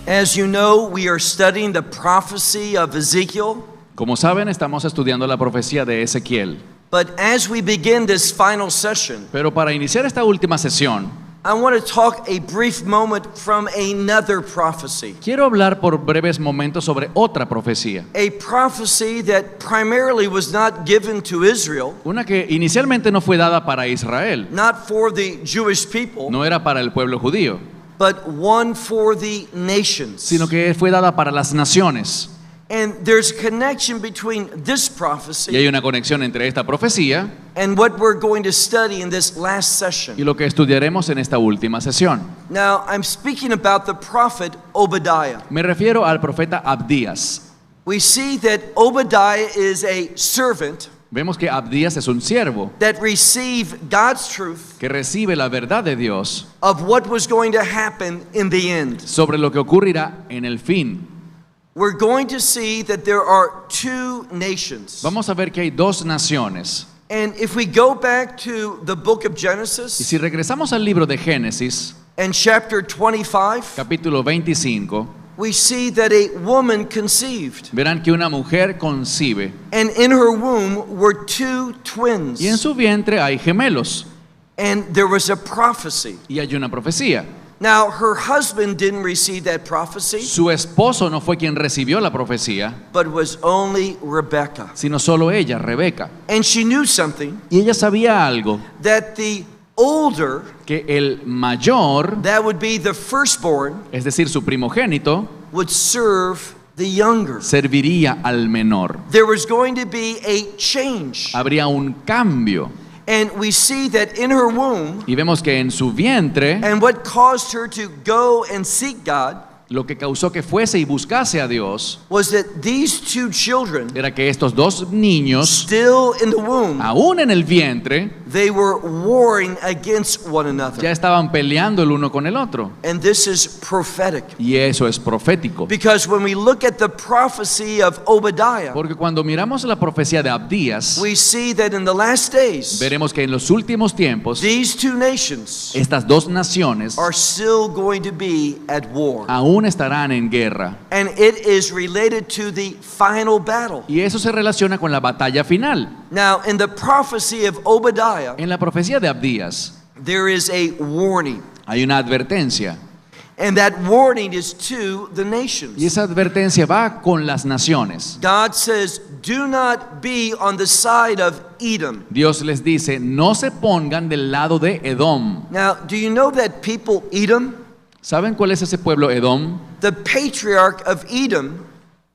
As you know, we are studying the prophecy of Ezekiel. Como saben, estamos estudiando la profecía de Ezequiel. But as we begin this final session, Pero para iniciar esta última sesión, I want to talk a brief moment from another prophecy. quiero hablar por breves momentos sobre otra profecía. A prophecy that primarily was not given to Israel, Una que inicialmente no fue dada para Israel, not for the Jewish people, no era para el pueblo judío, but one for the nations. sino que fue dada para las naciones. And there's a connection between this Y prophecy hay una conexión entre esta profecía and what we're going to study in this last session. y lo que estudiaremos en esta última sesión. Now, I'm speaking about the prophet Obadiah. Me refiero al profeta Abdías. We see that Obadiah is a servant Vemos que Abdías es un siervo that received God's truth que recibe la verdad de Dios of what was going to happen in the end. sobre lo que ocurrirá en el fin. We're going to see that there are two nations. Vamos a ver que hay dos naciones. And if we go back to the book of Y Genesis si regresamos al libro de Génesis, and chapter 25, capítulo 25, we see that a woman conceived, verán que una mujer concibe and in her womb were two twins. y en su vientre hay gemelos And there was a prophecy. y hay una profecía. Now, her husband didn't receive that prophecy, Su esposo no fue quien recibió la profecía, but was only Rebekah. sino solo ella, Rebeca. And she knew something, Y ella sabía algo, that the older, que el mayor, that would be the firstborn, es decir, su primogénito, would serve the younger. serviría al menor. There was going to be a change. Habría un cambio. And we see that in her womb, Y vemos que en su vientre, and what caused her to go and seek God, lo que causó que fuese y buscase a Dios was that these two children, era que estos dos niños, still in the womb, aún en el vientre, they were warring against one another. ya estaban peleando el uno con el otro. And this is prophetic. Y eso es profético. Because when we look at the prophecy of Obadiah, Porque cuando miramos la profecía de Abdías, we see that in the last days, veremos que en los últimos tiempos, these two nations estas dos naciones are still going to be at war. aún estarán en guerra. And it is related to the final battle. Y eso se relaciona con la batalla final. Now, in the prophecy of Obadiah, En la profecía de Abdías there is a warning. hay una advertencia. And that warning is to the Y nations. esa advertencia va con las naciones. God says, do not be on the side of Edom. Dios les dice, no se pongan del lado de Edom. Now, do you know that people, Edom, ¿Saben cuál es ese pueblo Edom? the patriarch of Edom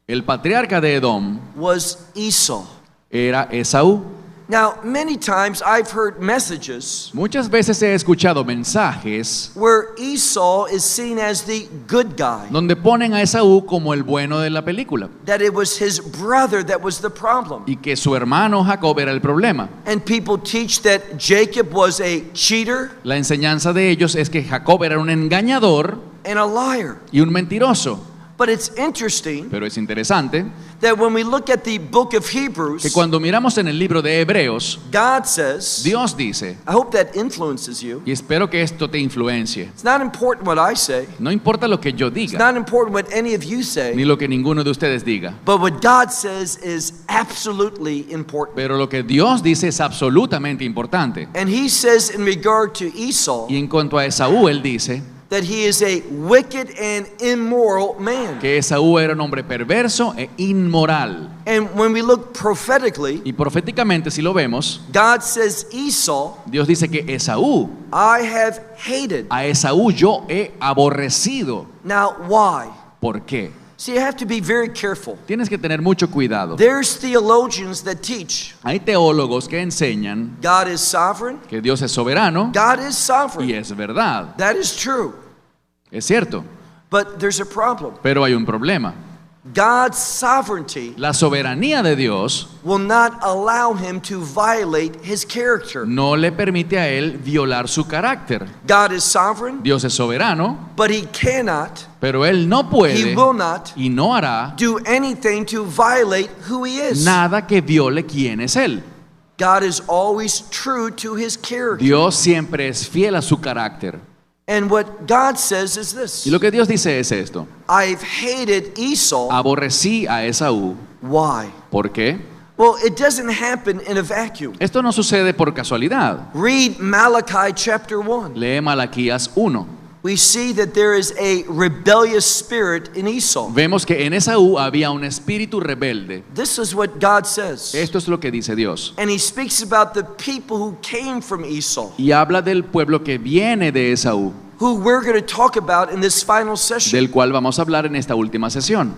El patriarca de Edom was Esau. era Esaú. Now, many times I've heard messages Muchas veces he escuchado mensajes where Esau is seen as the good guy, donde ponen a Esaú como el bueno de la película that it was his brother that was the problem. y que su hermano Jacob era el problema. And people teach that Jacob was a cheater La enseñanza de ellos es que Jacob era un engañador and a liar. y un mentiroso. But it's interesting Pero es interesante that when we look at the book of que Hebrews, cuando miramos en el libro de Hebreos, God says, Dios dice, I hope that influences you. y espero que esto te influencie, It's not important what I say. no importa lo que yo It's diga, not important what any of you ni say. lo que ninguno de ustedes diga, But what God says is absolutely important. pero lo que Dios dice es absolutamente importante. And he says in regard to Esau Y en cuanto a Esaú, él dice that he is a wicked and immoral man. que Esaú era un hombre perverso e inmoral. And when we look prophetically, Y proféticamente, si lo vemos, God says Esau, Dios dice que Esaú, I have hated. a Esaú yo he aborrecido. Now, why? ¿Por qué? See, you have to be very careful. Tienes que tener mucho cuidado. There's theologians that teach Hay teólogos que enseñan God is sovereign. que Dios es soberano God is y sovereign. es verdad, That is true. es cierto, But there's a problem. pero hay un problema. God's sovereignty La soberanía de Dios will not allow him to violate his character. no le permite a él violar su carácter. God is sovereign, Dios es soberano, but he cannot, pero él no he puede will not y no hará do anything to violate who he is. nada que viole quién es él. God is always true to his character. Dios siempre es fiel a su carácter. And what God says is this: Y lo que Dios dice es esto: I've hated Esau. aborrecí a Esaú. Why? ¿Por qué? Well, it doesn't happen in a vacuum. Esto no sucede por casualidad. Read Malachi chapter 1. Lee Malaquías 1. We see that there is a rebellious spirit in Esau. Vemos que en Esaú había un espíritu rebelde. This is what God says. Esto es lo que dice Dios. And he speaks about the people who came from Esau, Y habla del pueblo que viene de Esaú, who we're going to talk about in this final session. del cual vamos a hablar en esta última sesión.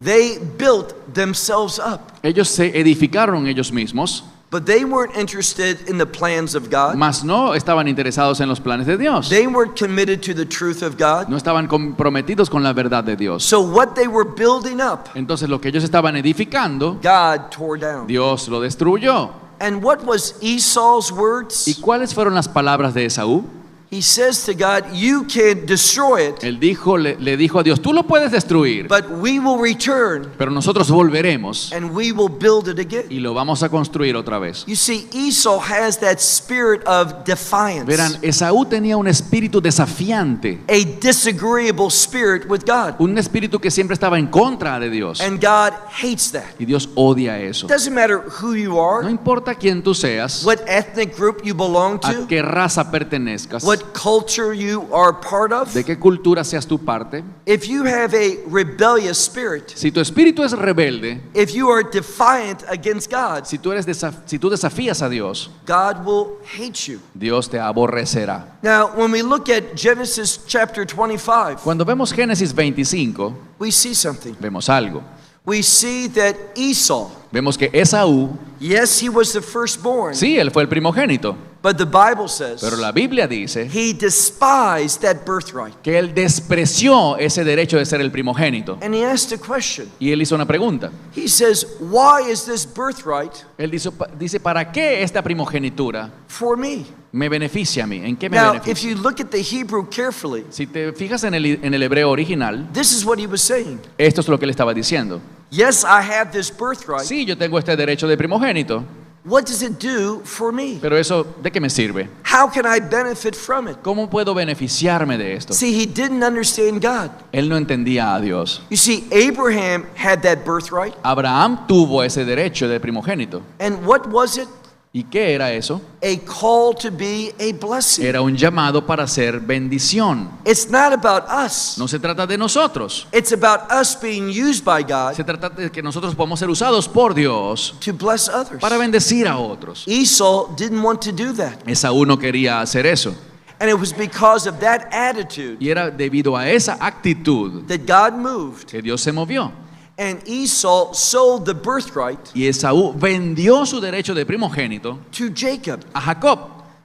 They built themselves up, Ellos se edificaron ellos mismos, but they weren't interested in the plans of God. mas no estaban interesados en los planes de Dios. They weren't committed to the truth of God. No estaban comprometidos con la verdad de Dios. So what they were building up, Entonces lo que ellos estaban edificando, God tore down. Dios lo destruyó. And what was Esau's ¿Y words? cuáles fueron las palabras de Esaú? He says to God, you can destroy it, Él le dijo a Dios: tú lo puedes destruir, but we will return pero nosotros volveremos and we will build it again. y lo vamos a construir otra vez. You see, Esau has that spirit of defiance, Verán, Esaú tenía un espíritu desafiante, a disagreeable spirit with God. un espíritu que siempre estaba en contra de Dios. And God hates that. Y Dios odia eso. Doesn't matter who you No are, importa quién tú seas, what ethnic group you belong a to, qué raza pertenezcas, what culture you are part of. de qué cultura seas tu parte. If you have a rebellious spirit, Si tu espíritu es rebelde, if you are defiant against God, si tú desafías a Dios, God will hate you. Dios te aborrecerá. Now, when we look at Genesis chapter 25, Cuando vemos Génesis 25, we see something. vemos algo. We see that Esau, Vemos que Esaú, yes, he was the firstborn, sí, él fue el primogénito, but the Bible says pero la Biblia dice he despised that birthright. que él despreció ese derecho de ser el primogénito. And he asked a question. Y él hizo una pregunta. He says, why is this birthright Él dice, ¿para qué esta primogenitura for me? me beneficia a mí? ¿En qué me Now, if beneficia? you look at the Hebrew carefully, Si te fijas en el hebreo original, this is what he was saying. esto es lo que él estaba diciendo. Yes, I have this birthright. Sí, yo tengo este derecho de primogénito, What does it do for me? pero eso, ¿de qué me sirve? How can I benefit from it? ¿Cómo puedo beneficiarme de esto? See, he didn't understand God. Él no entendía a Dios. You see, Abraham had that birthright. Abraham tuvo ese derecho de primogénito. And what was it? ¿Y qué era eso? A call to be a blessing. Era un llamado para ser bendición. It's not about us. No se trata de nosotros. It's about us being used by God Se trata de que nosotros podamos ser usados por Dios to bless others. para bendecir a otros. Esau didn't want to do that. Esaú no quería hacer eso. And it was because of that attitude Y era debido a esa actitud that God moved. que Dios se movió. And Esau sold the birthright Y Esaú vendió su derecho de primogénito to Jacob. a Jacob.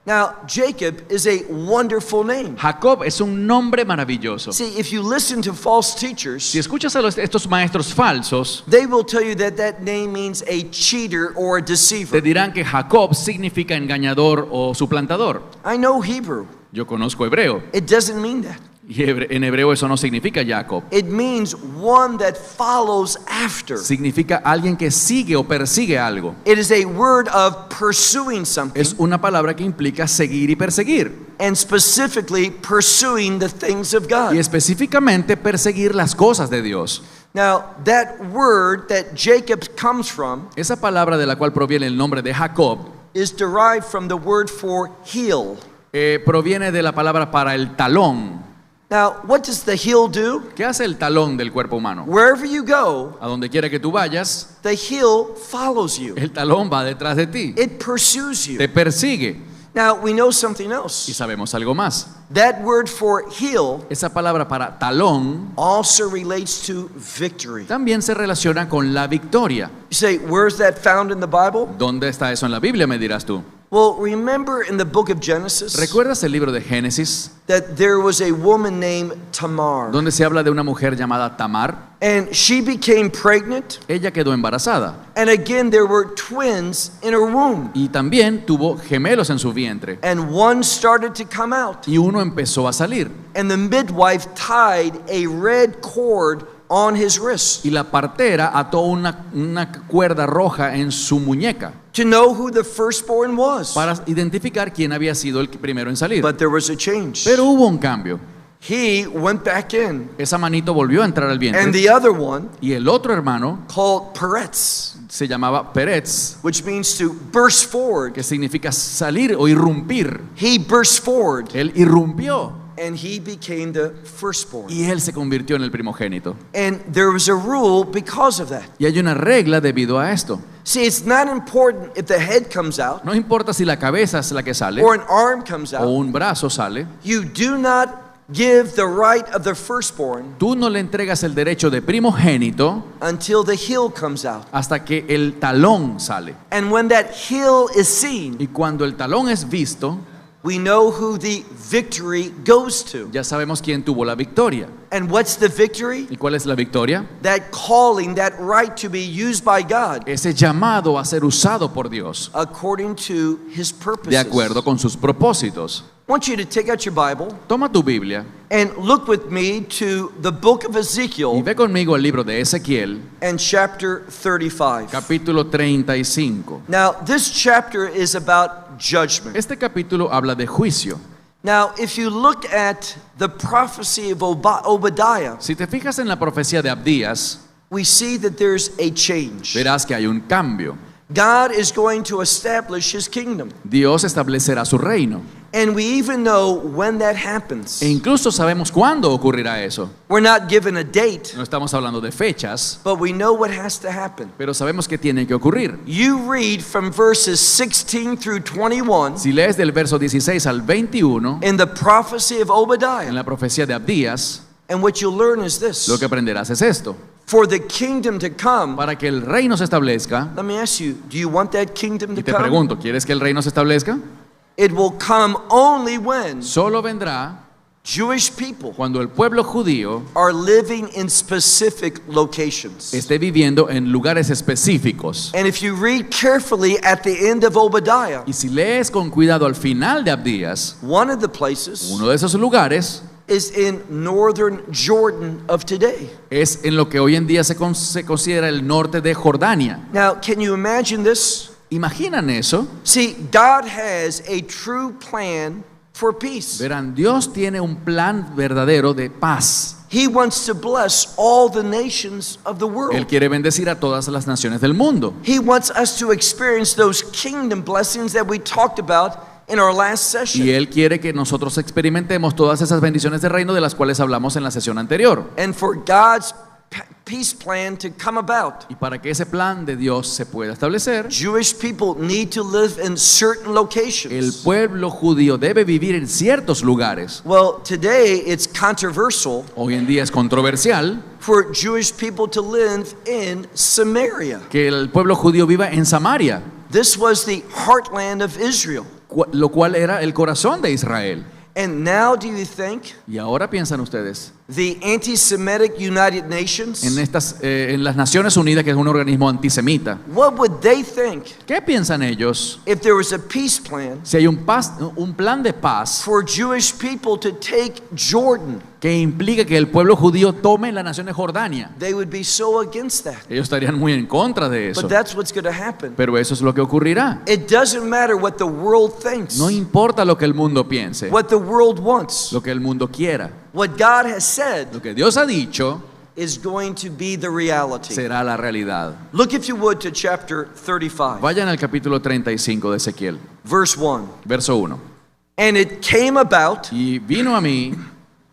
Now, Jacob is a wonderful name. Jacob es un nombre maravilloso. See, if you listen to false Si teachers, escuchas a estos maestros falsos, they will tell you that that name means a cheater or a te deceiver. dirán que Jacob significa engañador o suplantador. I know Hebrew. Yo conozco hebreo. It doesn't mean that. Y en hebreo eso no significa Jacob. It means one that follows after. Significa alguien que sigue o persigue algo. It is a word of pursuing something, Es una palabra que implica seguir y perseguir. and specifically pursuing the things of Y God. específicamente perseguir las cosas de Dios. Now, that word that Jacob comes from Esa palabra de la cual proviene el nombre de Jacob is derived from the word for heel. proviene de la palabra para el talón. Now, what does the heel do? ¿Qué hace el talón del cuerpo humano? Wherever you go, A donde quiera que tú vayas, the heel follows you. el talón va detrás de ti. It pursues you. Te persigue. Now, we know something Y else. sabemos algo más. That word for heel Esa palabra para talón also relates to victory. también se relaciona con la victoria. You say, where's that found in the Bible? ¿Dónde está eso en la Biblia, me dirás tú? Well, remember in the book of Genesis ¿Recuerdas el libro de Génesis, that there was a woman named Tamar, donde se habla de una mujer llamada Tamar? and she became pregnant, Ella quedó embarazada and again there were twins in her womb, y también tuvo gemelos en su vientre. and one started to come out, Y uno empezó a salir. and the midwife tied a red cord on his wrist Y la partera ató una cuerda roja en su muñeca to know who the firstborn was. para identificar quién había sido el primero en salir. But there was a change. Pero hubo un cambio. He went back in, Esa manito volvió a entrar al and vientre. the other one, Y el otro hermano called Peretz, se llamaba Peretz, which means to burst forward, que significa salir o irrumpir. he burst forward, Él irrumpió and he became the firstborn. y él se convirtió en el primogénito. And there was a rule because of that. Y hay una regla debido a esto. See, it's not important if the head comes out No importa si la cabeza es la que sale or an arm comes o out. un brazo sale. You do not give the right of the firstborn Tú no le entregas el derecho de primogénito until the heel comes out. hasta que el talón sale. And when that heel is seen, Y cuando el talón es visto, we know who the victory goes to. ya sabemos quién tuvo la victoria. And what's the victory? ¿Y cuál es la victoria? That calling, that right to be used by God Ese llamado a ser usado por Dios according to his purposes. de acuerdo con sus propósitos. I want you to take out your Bible Toma tu Biblia and look with me to the book of y Ezekiel ve conmigo el libro de Ezequiel, and chapter 35. capítulo 35. Now, this chapter is about judgment. Este capítulo habla de juicio. Now, if you look at the prophecy of Obadiah, Si te fijas en la profecía de Abdías, we see that there's a change. verás que hay un cambio. God is going to establish his kingdom. Dios establecerá su reino. And we even know when that happens. E incluso sabemos cuándo ocurrirá eso. We're not given a date, No estamos hablando de fechas, but we know what has to happen. pero sabemos que tiene que ocurrir. You read from verses 16 through 21 Si lees del verso 16 al 21, in the prophecy of en Obadiah, la profecía de Abdías, and what you'll learn is this. lo que aprenderás es esto. For the kingdom to come, Para que el reino se establezca, let me ask you, do you want that kingdom to y te come? pregunto, ¿quieres que el reino se establezca? It will come only when Solo vendrá Jewish people cuando el pueblo judío are living in specific locations. esté viviendo en lugares específicos. And if you read carefully at the end of Obadiah, Y si lees con cuidado al final de Abdías, one of the places uno de esos lugares is in northern Jordan of today. es en lo que hoy en día se considera el norte de Jordania. Now, can you imagine this? ¿Imaginan eso? See, God has a true plan for peace. Verán, Dios tiene un plan verdadero de paz. He wants to bless all the nations of the Él world. quiere bendecir a todas las naciones del mundo. He wants us to experience those kingdom blessings that we talked about in our last session. Y Él quiere que nosotros experimentemos todas esas bendiciones del reino de las cuales hablamos en la sesión anterior. And for God's peace plan to come about, Y para que ese plan de Dios se pueda establecer, Jewish people need to live in certain el locations. pueblo judío debe vivir en ciertos lugares. Well, today it's controversial Hoy en día es controversial for Jewish people to live in Samaria. que el pueblo judío viva en Samaria, This was the heartland of Israel. lo cual era el corazón de Israel. And now, do you think Y ahora piensan ustedes the anti-Semitic United Nations, en las Naciones Unidas, que es un organismo antisemita, what would they think ¿qué piensan ellos if there was a peace plan si hay un plan de paz for Jewish people to take Jordan? que implica que el pueblo judío tome la nación de Jordania? They would be so against that. Ellos estarían muy en contra de eso. But that's what's going to happen. Pero eso es lo que ocurrirá. It doesn't matter what the world thinks, No importa lo que el mundo piense, what the world wants. lo que el mundo quiera. What God has said Lo que Dios ha dicho is going to be the reality. será la realidad. Look, if you would, to chapter 35, Vayan al capítulo 35 de Ezequiel, verse 1. verso 1. And it came about, Y vino a mí,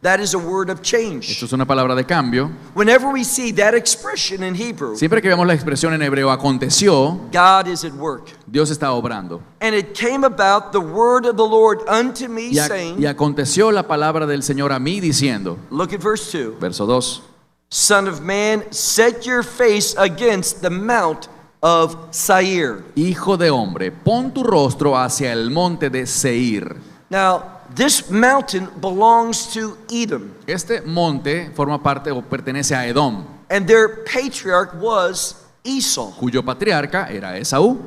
that is a word of change. esto es una palabra de cambio. Whenever we see that expression in Hebrew, Siempre que vemos la expresión en hebreo aconteció, God is at work. Dios está obrando. And it came about the word of the Lord unto me, Y saying, aconteció la palabra del Señor a mí diciendo, look at verse 2. verso 2. Son of man, set your face against the mount of Seir. Hijo de hombre, pon tu rostro hacia el monte de Seir. Now, this mountain belongs to Edom, Este monte forma parte o pertenece a Edom, and their patriarch was Esau. cuyo patriarca era Esaú.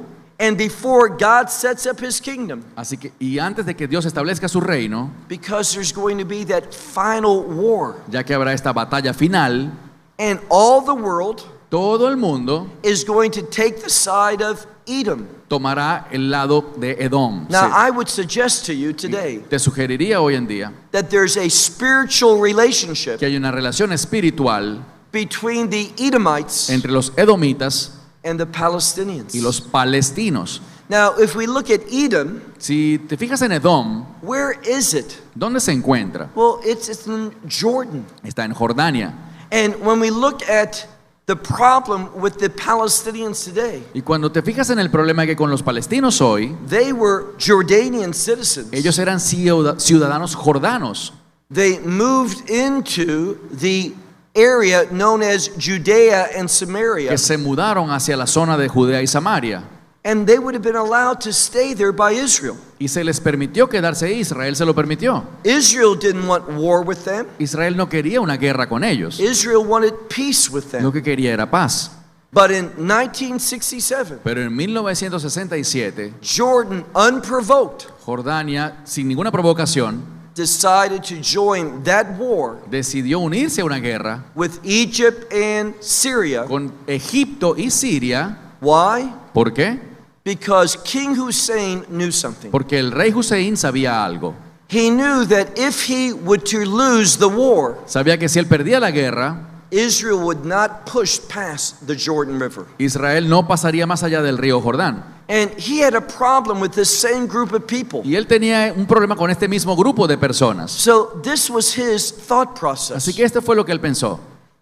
And before God sets up his kingdom, Así que, y antes de que Dios establezca su reino, because there's going to be that final war, ya que habrá esta batalla final, and all the world todo el mundo is going to take the side of Edom. tomará el lado de Edom. Now, I would suggest to you today Te sugeriría hoy en día that there's a spiritual relationship que hay una relación espiritual between the Edomites entre los edomitas and the Palestinians. y los palestinos. Now, if we look at Edom, Si te fijas en Edom, where is it? ¿dónde se encuentra? Well, it's in Jordan. Está en Jordania. And when we look at the problem with the Palestinians today, Y cuando te fijas en el problema que con los palestinos hoy, they were Jordanian citizens. ellos eran ciudadanos jordanos. They moved into the area known as Judea and Samaria, Que se mudaron hacia la zona de Judea y Samaria. and they would have been allowed to stay there by Israel. Y se les permitió quedarse ahí, Israel se lo permitió. Israel didn't want war with them. Israel no quería una guerra con ellos. Israel wanted peace with Lo them. que quería era paz. But in 1967, Pero en 1967, Jordan, unprovoked, Jordania, sin ninguna provocación, decided to join that war decidió unirse a una guerra with Egypt and Syria. con Egipto y Siria. Why? ¿Por qué? Because King Hussein knew something. Porque el rey Hussein sabía algo. He knew that if he would to lose the war, Sabía que si él perdía la guerra, Israel would not push past the Jordan River. Israel no pasaría más allá del río Jordán. And he had a problem with this same group of people. Y él tenía un problema con este mismo grupo de personas. So this was his thought Así process. que este fue lo que él pensó.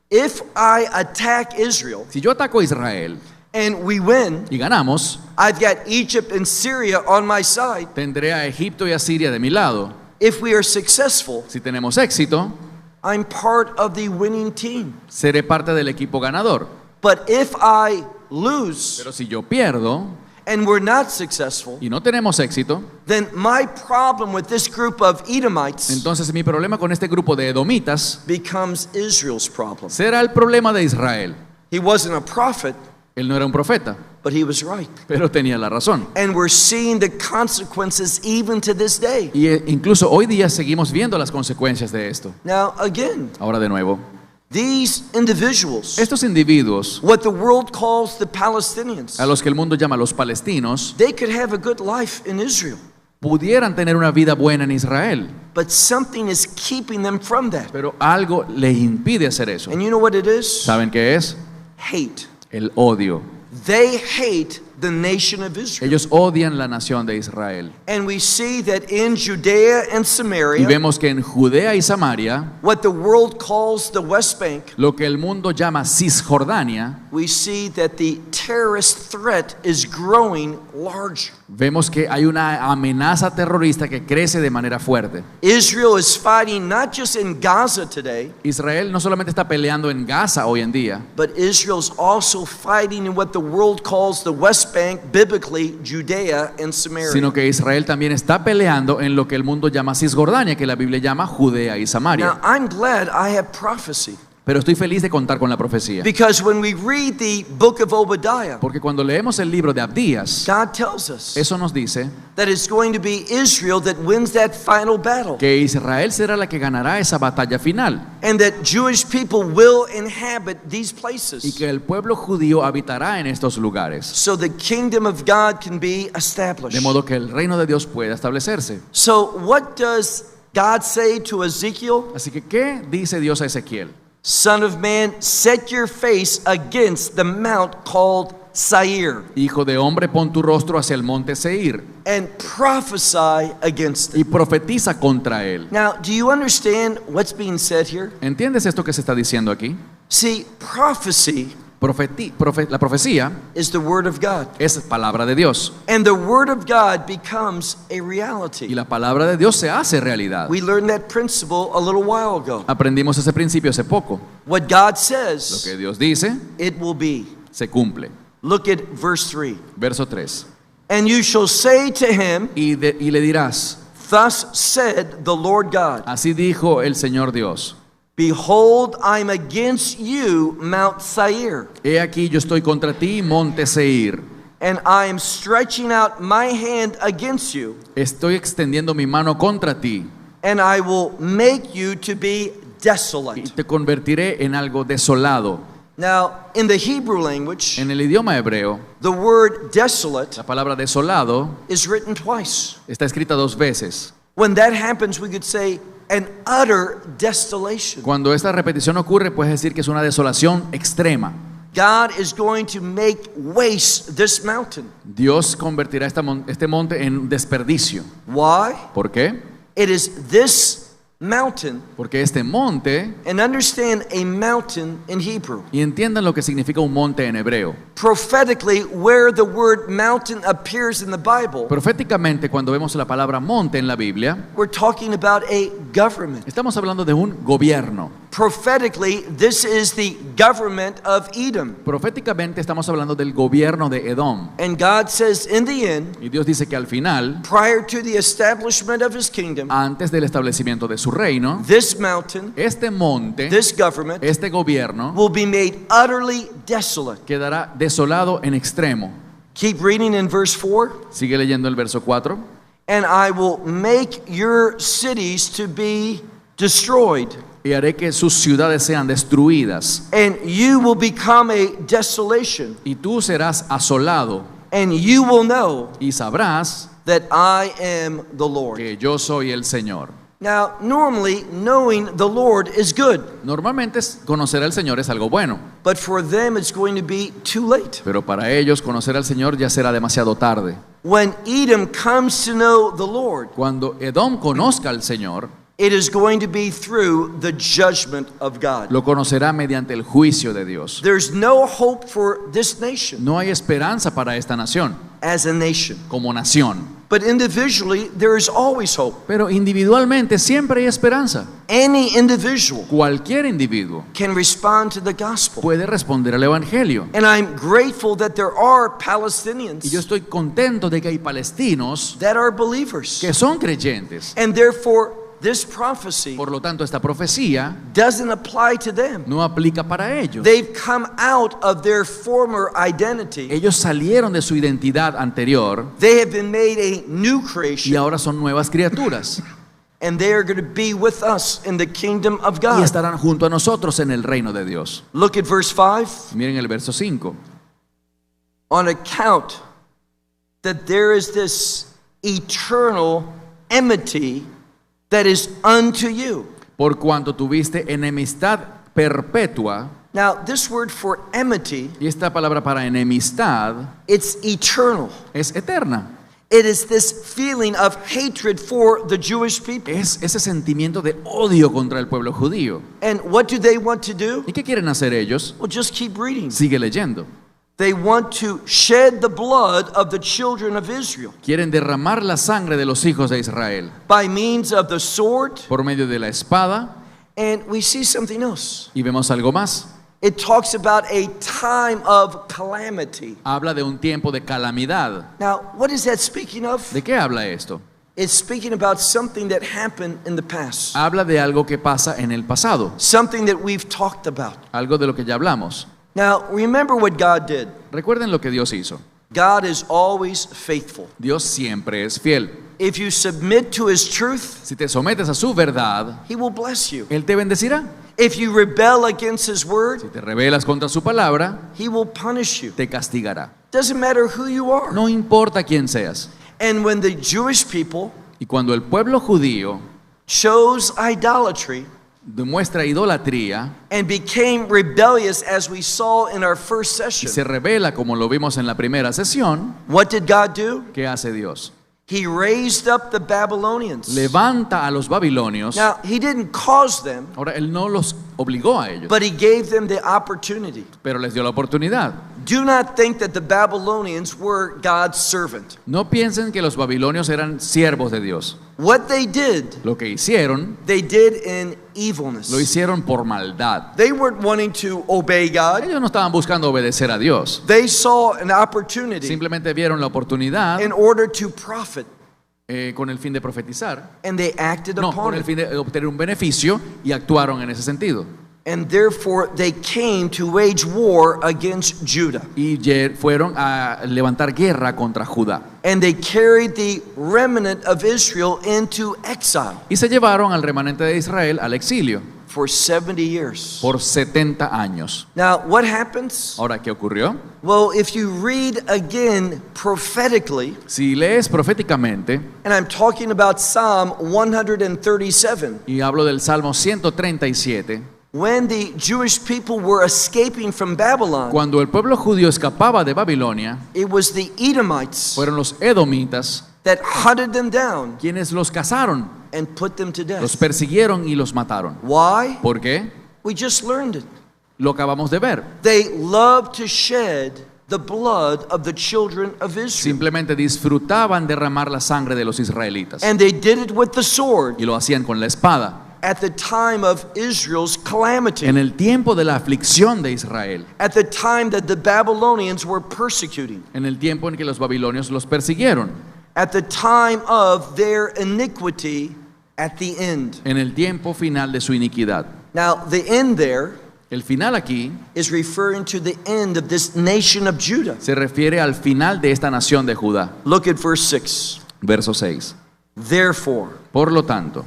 If I attack Israel Si yo ataco a Israel and we win, y ganamos, I've got Egypt and Syria on my side. tendré a Egipto y a Siria de mi lado. If we are successful, Si tenemos éxito, I'm part of the winning team. seré parte del equipo ganador. But if I lose Pero si yo pierdo and we're not successful, y no tenemos éxito, then my problem with this group of Edomites entonces mi problema con este grupo de edomitas becomes Israel's problem. será el problema de Israel. He wasn't a prophet, Él no era un profeta, but he was right. pero tenía la razón. And we're seeing the consequences even to this day. Y incluso hoy día seguimos viendo las consecuencias de esto. Now, again, Ahora de nuevo, these individuals, estos individuos, what the world calls the Palestinians, a los que el mundo llama los palestinos, they could have a good life in Israel, pudieran tener una vida buena en Israel, but something is keeping them from that. pero algo les impide hacer eso. And you know what it is? ¿Saben qué es? Hate. El odio. They hate the nation of Israel. Ellos odian la nación de Israel. And we see that in Judea and Y Samaria, vemos que en Judea y Samaria, what the world calls the West Bank, lo que el mundo llama Cisjordania, we see that the terrorist threat is growing larger. vemos que hay una amenaza terrorista que crece de manera fuerte. Israel is fighting not just in Gaza today, Israel no solamente está peleando en Gaza hoy en día, but Israel's also fighting in what the world calls the West Bank, biblically Judea and Samaria. sino que Israel también está peleando en lo que el mundo llama Cisjordania, que la Biblia llama Judea y Now, Samaria. I'm glad I have prophecy, Pero estoy feliz de contar con la profecía, because when we read the book of Obadiah, porque cuando leemos el libro de Abdías, God tells us eso nos dice that it's going to be Israel that wins that final battle, que Israel será la que ganará esa batalla final and that Jewish people will inhabit these y places, que el pueblo judío habitará en estos lugares, so the kingdom of God can be established. de modo que el reino de Dios pueda establecerse. So what does God say to Ezekiel? Así que, ¿qué dice Dios a Ezequiel? Son of man, set your face against the mount called Seir, Hijo de hombre, pon tu rostro hacia el monte Seir and prophesy against it. y profetiza contra él. Now, do you understand what's being said here? ¿Entiendes esto que se está diciendo aquí? See, prophecy La profecía is the word of God, es palabra de Dios and the word of God becomes a y reality. la palabra de Dios se hace realidad. We learned that principle a little while ago. Aprendimos ese principio hace poco. What God Lo says, que Dios dice it will be. se cumple. Look at verse 3. Verso 3. And you shall say to him, Y le dirás, thus said the Lord God, así dijo el Señor Dios. behold, I'm against you, Mount Seir, He aquí yo estoy contra ti, monte Seir. and I am stretching out my hand against you, Estoy extendiendo mi mano contra ti and I will make you to be y desolate. te convertiré en algo desolado. Now, in the Hebrew language, En el idioma hebreo, the word desolate la palabra desolado is written twice. está escrita 2 veces. When that happens, we could say an utter desolation. Cuando esta repetición ocurre, puedes decir que es una desolación extrema. God is going to make waste this mountain. Dios convertirá este monte en desperdicio. Why? ¿Por qué? It is this mountain, Porque este monte, and understand a mountain in Hebrew. y entiendan lo que significa un monte en hebreo. Prophetically, where the word mountain appears in the Bible, Proféticamente, cuando vemos la palabra monte en la Biblia, we're talking about a government. estamos hablando de un gobierno. Prophetically, this is the government of Edom. Proféticamente estamos hablando del gobierno de Edom. And God says in the end, Y Dios dice que al final, prior to the establishment of his kingdom, antes del establecimiento de su reino, this mountain, este monte, this government, este gobierno, will be made utterly desolate. quedará desolado en extremo. Keep reading in verse 4. Sigue leyendo el verso 4. And I will make your cities to be destroyed, Y haré que sus ciudades sean destruidas. and you will become a desolation, Y tú serás asolado. and you will know Y sabrás that I am the Lord. que yo soy el Señor. Now, normally, knowing the Lord is good, Normalmente conocer al Señor es algo bueno. but for them it's going to be too late. Pero para ellos conocer al Señor ya será demasiado tarde. When Edom comes to know the Lord, Cuando Edom conozca al Señor, it is going to be through the judgment of God. lo conocerá mediante el juicio de Dios. There's no hope for this nation No hay esperanza para esta nación as a nation, como nación. but individually there is always hope. Pero individualmente siempre hay esperanza. Any individual Cualquier individuo can respond to the gospel. puede responder al Evangelio. And I'm grateful that there are Y yo Palestinians estoy contento de que hay palestinos that are believers. que son creyentes. And therefore, this prophecy Por lo tanto, esta profecía doesn't apply to them. no aplica para ellos. They've come out of their former identity. Ellos salieron de su identidad anterior They have been made a new y creation. ahora son nuevas criaturas. And they are going to be with us in the kingdom of Y God. estarán junto a nosotros en el reino de Dios. Look at verse 5. Miren el verso 5. On account that there is this eternal enmity that is unto you. Por cuanto tuviste enemistad perpetua, Now, this word for enmity, y esta palabra para enemistad it's eternal. es eterna. It is this feeling of hatred for the Jewish people. Es ese sentimiento de odio contra el pueblo judío. And what do they want to do? ¿Y qué quieren hacer ellos? Well, just keep reading. Sigue leyendo. They want to shed the blood of the children of Israel Quieren derramar la sangre de los hijos de Israel by means of the sword. por medio de la espada. And we see something else. Y vemos algo más. It talks about a time of calamity. Habla de un tiempo de calamidad. Now, what is that speaking of? ¿De qué habla esto? It's speaking about something that happened in the past. Habla de algo que pasa en el pasado. Something that we've talked about. Algo de lo que ya hablamos. Now, remember what God did. Recuerden lo que Dios hizo. God is always faithful. Dios siempre es fiel. If you submit to His truth, Si te sometes a su verdad, He will bless you. Él te bendecirá. If you rebel against His Si word, te rebelas contra su palabra, He will punish you. te castigará. Doesn't matter who you are. No importa quién seas. And when the Jewish people Y cuando el pueblo judío chose idolatry demuestra idolatría and became rebellious, as we saw in our first y session, se rebela como lo vimos en la primera sesión, what did God do? ¿qué hace Dios? He raised up the Babylonians. Levanta a los babilonios. Now, He didn't cause them, Ahora, Él no los obligó a ellos, but He gave them the opportunity. pero les dio la oportunidad. Do not think that the Babylonians were God's servant. No piensen que los babilonios eran siervos de Dios. What they did They did in evilness. lo hicieron por maldad. They weren't wanting to obey God. Ellos no estaban buscando obedecer a Dios. They saw an opportunity Simplemente vieron la oportunidad in order to profit, con el fin de profetizar. and they acted No, upon con el it. fin de obtener un beneficio y actuaron en ese sentido. And therefore they came to wage war against Judah. Y fueron a levantar guerra contra Judá. And they carried the remnant of Israel into exile Y se llevaron al remanente de Israel al exilio for 70 years. por 70 años. Now, what happens? Ahora, ¿qué ocurrió? Well, if you read again prophetically, Si lees proféticamente, and I'm talking about Psalm 137, y hablo del Salmo 137, when the Jewish people were escaping from Babylon, cuando el pueblo judío escapaba de Babilonia, it was the Edomites fueron los edomitas that hunted them down quienes los cazaron, and put them to los death. persiguieron y los mataron. Why? ¿Por qué? We just learned it. Lo acabamos de ver. They loved to shed the blood of the children of Israel. Simplemente disfrutaban derramar la sangre de los israelitas. And they did it with the sword Y lo hacían con la espada. at the time of Israel's calamity, En el tiempo de la aflicción de Israel. at the time that the Babylonians were persecuting, En el tiempo en que los babilonios los persiguieron. at the time of their iniquity at the end. En el tiempo final de su iniquidad. Now, the end there El final aquí is referring to the end of this nation of Judah. se refiere al final de esta nación de Judá. Look at verse 6. Verso 6. Therefore, Por lo tanto,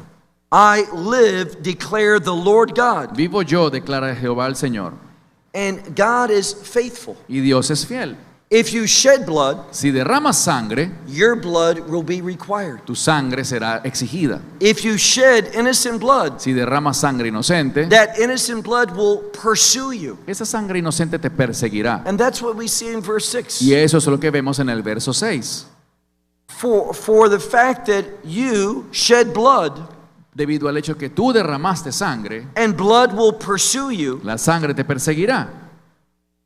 I live, declare the Lord God, vivo yo, declara Jehová el Señor, and God is faithful. y Dios es fiel. If you shed blood, Si derramas sangre, your blood will be required. tu sangre será exigida. If you shed innocent blood, Si derramas sangre inocente, that innocent blood will pursue you. esa sangre inocente te perseguirá. And that's what we see in verse 6. Y eso es lo que vemos en el verso 6. For the fact that you shed blood, Debido al hecho que tú derramaste sangre, and blood will pursue you, la sangre te perseguirá.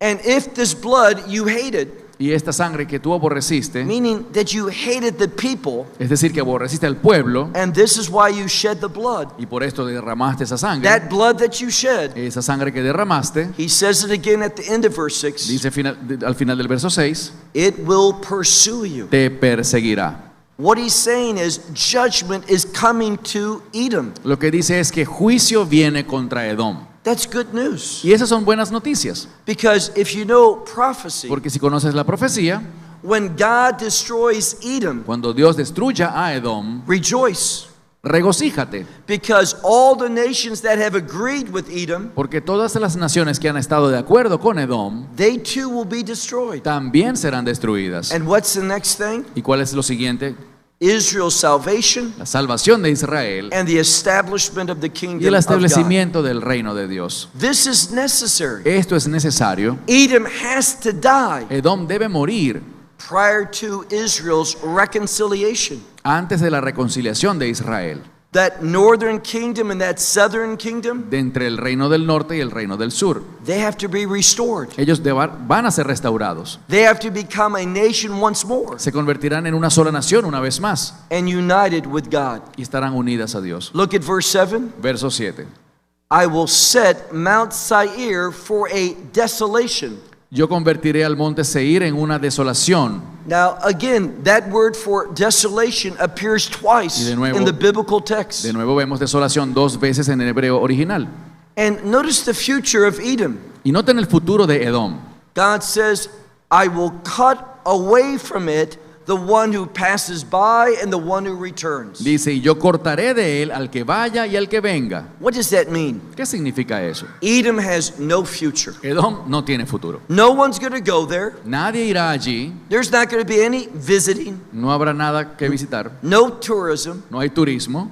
and if this blood you hated, Y esta sangre que tú aborreciste, meaning that you hated the people, es decir, que aborreciste al pueblo, and this is why you shed the blood, y por esto derramaste esa sangre, that blood that you shed, esa sangre que derramaste, he says it again at the end of verse 6, dice al final del verso 6, it will pursue you. te perseguirá. What he's saying is judgment is coming to Edom. Lo que dice es que juicio viene contra Edom. That's good news. Y esas son buenas noticias, Because if you know prophecy, porque si conoces la profecía, when God destroys Edom, cuando Dios destruya a Edom, rejoice. regocíjate, Because all the nations that have agreed with Edom, porque todas las naciones que han estado de acuerdo con Edom they too will be destroyed. también serán destruidas. And what's the next thing? ¿Y cuál es lo siguiente? Israel's salvation La salvación de Israel and the establishment of the y kingdom el of God. establecimiento del reino de Dios. This is necessary. Esto es necesario. Edom has to die Edom debe morir prior to Israel's reconciliation. antes de la reconciliación de Israel, That northern kingdom and that southern kingdom, de entre el reino del norte y el reino del sur. they have to be restored. Ellos van a ser restaurados. They have to become a nation once more Se convertirán en una sola nación una vez más and united with God. y estarán unidas a Dios. Look at verse 7. Verso 7. I will set Mount Seir for a desolation. Yo convertiré al monte Seir en una desolación. Now, again, that word for desolation appears twice Y de nuevo- in the biblical text. De nuevo vemos desolación dos veces en el hebreo original. And notice the future of Edom. Y noten el futuro de Edom. God says, I will cut away from it the one who passes by and the one who returns. Dice, y yo cortaré de él al que vaya y al que venga. What does that mean? ¿Qué significa eso? Edom has no future. Edom no tiene futuro. No one's going to go there. Nadie irá allí, There's not going to be any visiting, no habrá nada que visitar, no tourism. no hay turismo.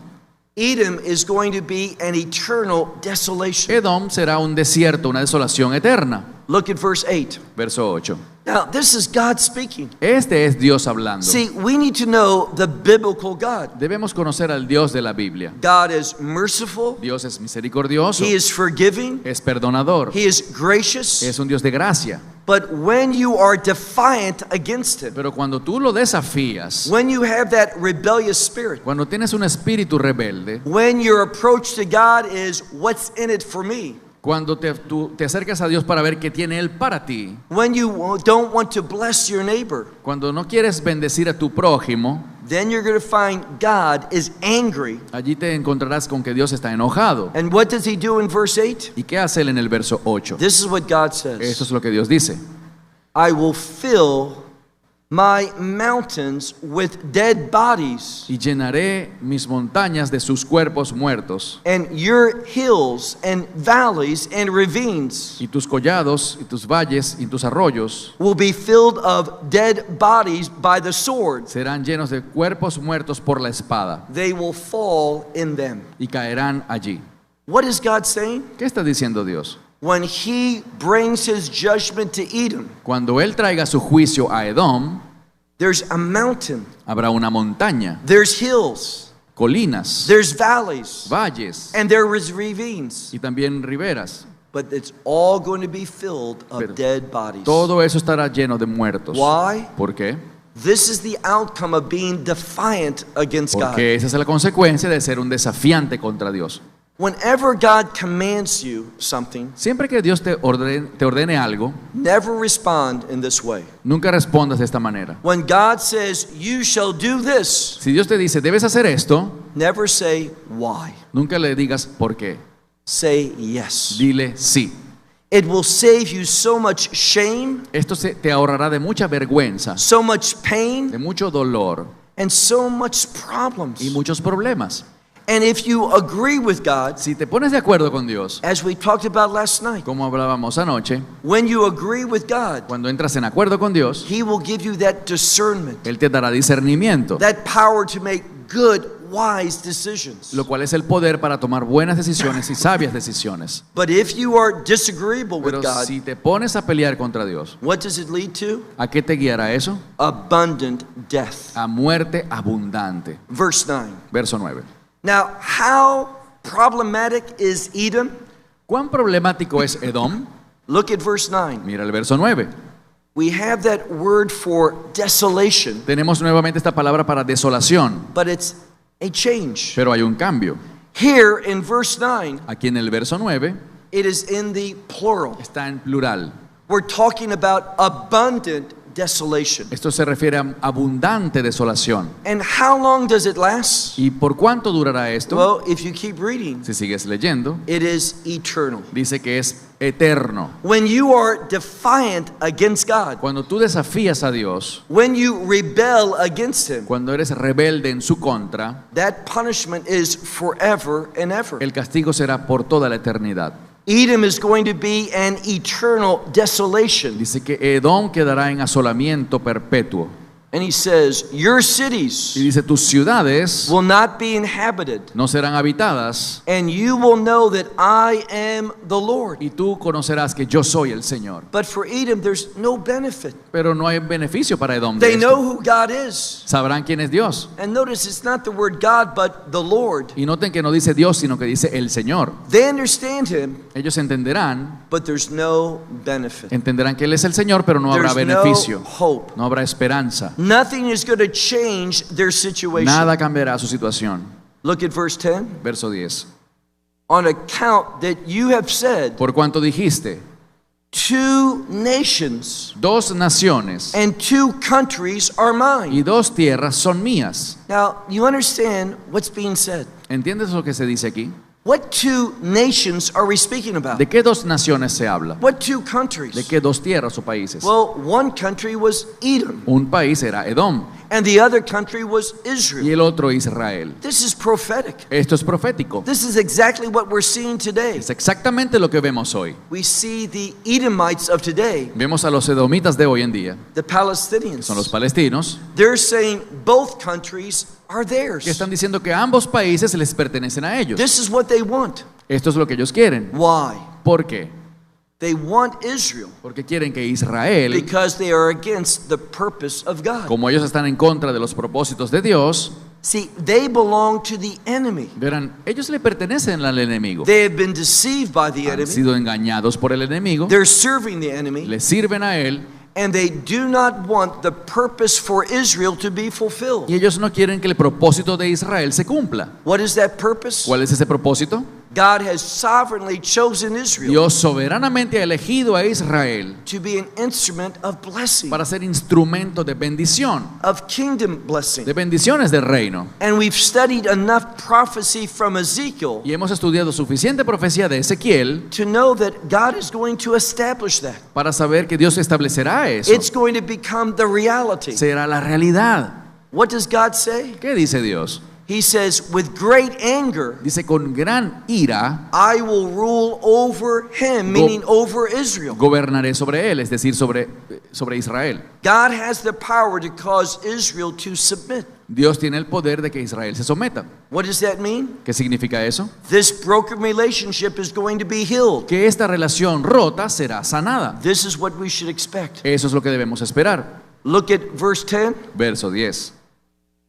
Edom is going to be an eternal desolation. Edom será un desierto, una desolación eterna. Look at verse 8. Verso 8. Now, this is God speaking. Este es Dios hablando. See, we need to know the biblical God. Debemos conocer al Dios de la Biblia. God is merciful. Dios es misericordioso, He is forgiving. es perdonador, He is gracious. es un Dios de gracia. But when you are defiant against him, Pero cuando tú lo desafías, when you have that rebellious spirit, cuando tienes un espíritu rebelde, when your approach to God is what's in it for me, cuando tú te acercas a Dios para ver qué tiene Él para ti, when you don't want to bless your neighbor, cuando no quieres bendecir a tu prójimo, then you're going to find God is angry. allí te encontrarás con que Dios está enojado. And what does he do in verse 8? ¿Y qué hace Él en el verso 8? This is what God Esto says. es lo que Dios dice. I will fill my mountains with dead bodies, Y llenaré mis montañas de sus cuerpos muertos, and your hills and valleys and ravines y tus collados, y tus valles, y tus arroyos will be filled of dead bodies by the sword. serán llenos de cuerpos muertos por la espada, They will fall in them. y caerán allí. What is God saying? ¿Qué está diciendo Dios? When he brings his judgment to Edom, Cuando Él traiga su juicio a Edom, there's a mountain, habrá una montaña, there's hills, colinas, there's valleys, valles and there is ravines. y también riberas. But it's all going to be filled Pero of dead bodies. Todo eso estará lleno de muertos. Why? ¿Por qué? This is the outcome of being defiant against God. Porque esa es la consecuencia de ser un desafiante contra Dios. Whenever God commands you something, Siempre que Dios te ordene algo, never respond in this way. nunca respondas de esta manera. When God says, you shall do this, Si Dios te dice, debes hacer esto, never say why. nunca le digas por qué. Say yes. Dile sí. It will save you so much shame, Esto te ahorrará de mucha vergüenza, so much de pain, mucho dolor and so much problems. y muchos problemas. And if you agree with God, Si te pones de acuerdo con Dios, as we talked about last night, como hablábamos anoche, when you agree with God, cuando entras en acuerdo con Dios, He will give you that discernment, Él te dará discernimiento, that power to make good, wise decisions. lo cual es el poder para tomar buenas decisiones y sabias decisiones. But if you are disagreeable with Pero God, si te pones a pelear contra Dios, what does it lead to? ¿a qué te guiará eso? Abundant death. A muerte abundante. Verse 9. Verso 9. Now, how problematic is Edom? ¿Cuán problemático es Edom? Look at verse 9. Mira el verso 9. We have that word for desolation, Tenemos nuevamente esta palabra para desolación, but it's a change. pero hay un cambio. Here in verse 9, Aquí en el verso 9 it is in the plural. está en plural. We're talking about abundant desolation. Esto se refiere a abundante desolación. And how long does it last? ¿Y por cuánto durará esto? Well, if you keep reading, Si sigues leyendo, it is eternal. dice que es eterno. When you are defiant against God, Cuando tú desafías a Dios, when you rebel against Him, cuando eres rebelde en su contra, that punishment is forever and ever. el castigo será por toda la eternidad. Edom is going to be an eternal desolation. Dice que Edom quedará en asolamiento perpetuo. And he says, your Y cities dice, tus ciudades will not be inhabited, no serán habitadas, and you will know that I am the Lord. y tú conocerás que yo soy el Señor. But for Edom, there's no benefit. Pero no hay beneficio para Edom de They know esto. who God is. Sabrán quién es Dios. And notice it's not the word God, but the Lord. Y noten que no dice Dios, sino que dice el Señor. They understand Him, Ellos entenderán but there's no benefit. que Él es el Señor, pero no habrá There's beneficio, no hope. no habrá esperanza. Nothing is going to change their situation. Nada cambiará su situación. Look at verse 10. Verso 10. On account that you have said, Por cuanto dijiste, 2 nations dos naciones and 2 countries are mine. y dos tierras son mías. Now, you understand what's being said. ¿Entiendes lo que se dice aquí? What 2 nations are we speaking about? ¿De qué dos naciones se habla? What 2 countries? ¿De qué dos tierras o países? Well, one country was Edom, Un país era Edom and the other country was y Israel. el otro Israel. This is prophetic. Esto es profético. This is exactly what we're seeing today. Es exactamente lo que vemos hoy. We see the Edomites of today, Vemos a los edomitas de hoy en día, the Palestinians. son los palestinos, They're saying both countries are que theirs. están diciendo que ambos países les pertenecen a ellos. This is what they want. Esto es lo que ellos quieren. Why? ¿Por qué? They want Israel Porque quieren que Israel, because they are against the purpose of God. como ellos están en contra de los propósitos de Dios, See, they belong to the enemy. Verán, ellos le pertenecen al enemigo. They have been deceived by the Han enemy. sido engañados por el enemigo. They're serving the enemy. Le sirven a él. And they do not want the purpose for Israel to be Y fulfilled. ellos no quieren que el propósito de Israel se cumpla. What is that purpose? ¿Cuál es ese propósito? God has sovereignly chosen Israel Dios soberanamente ha elegido a Israel to be an instrument of blessing, para ser instrumento de bendición, of kingdom blessing. de bendiciones del reino. And we've studied enough prophecy from Ezekiel Y hemos estudiado suficiente profecía de Ezequiel to know that God is going to establish that. para saber que Dios establecerá eso. It's going to become the reality. Será la realidad. What does God say? ¿Qué dice Dios? He says, with great anger, Dice, con gran ira I will rule over him, meaning over Israel. gobernaré sobre él, es decir, sobre Israel. God has the power to cause Israel to submit. Dios tiene el poder de que Israel se someta. What does that mean? ¿Qué significa eso? This broken relationship is going to be healed. Que esta relación rota será sanada. This is what we should expect. Eso es lo que debemos esperar. Look at verse 10. Verso 10.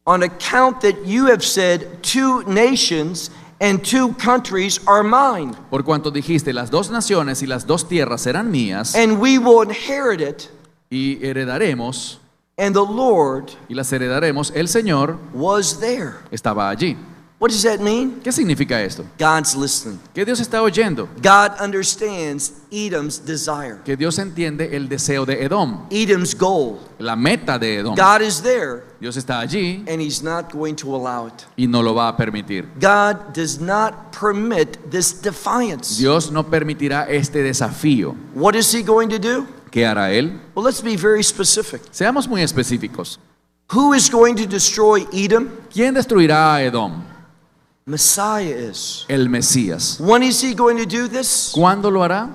On account that you have said, 2 nations and 2 countries are mine, Por cuanto dijiste, las 2 naciones y las 2 tierras serán mías, and we will inherit it, y heredaremos, and the Lord y las heredaremos, el Señor was there. estaba allí. What does that mean? ¿Qué significa esto? God's listening. Que Dios está oyendo, God understands Edom's desire, que Dios entiende el deseo de Edom, Edom's goal. la meta de Edom. God is there, Dios está allí and he's not going to allow it. y no lo va a permitir. God does not permit this defiance. Dios no permitirá este desafío. What is he going to do? ¿Qué hará Él? Well, let's be very specific. Seamos muy específicos. Who is going to destroy Edom? ¿Quién destruirá a Edom? Messiah is. El Mesías. When is he going to do this? ¿Cuándo lo hará?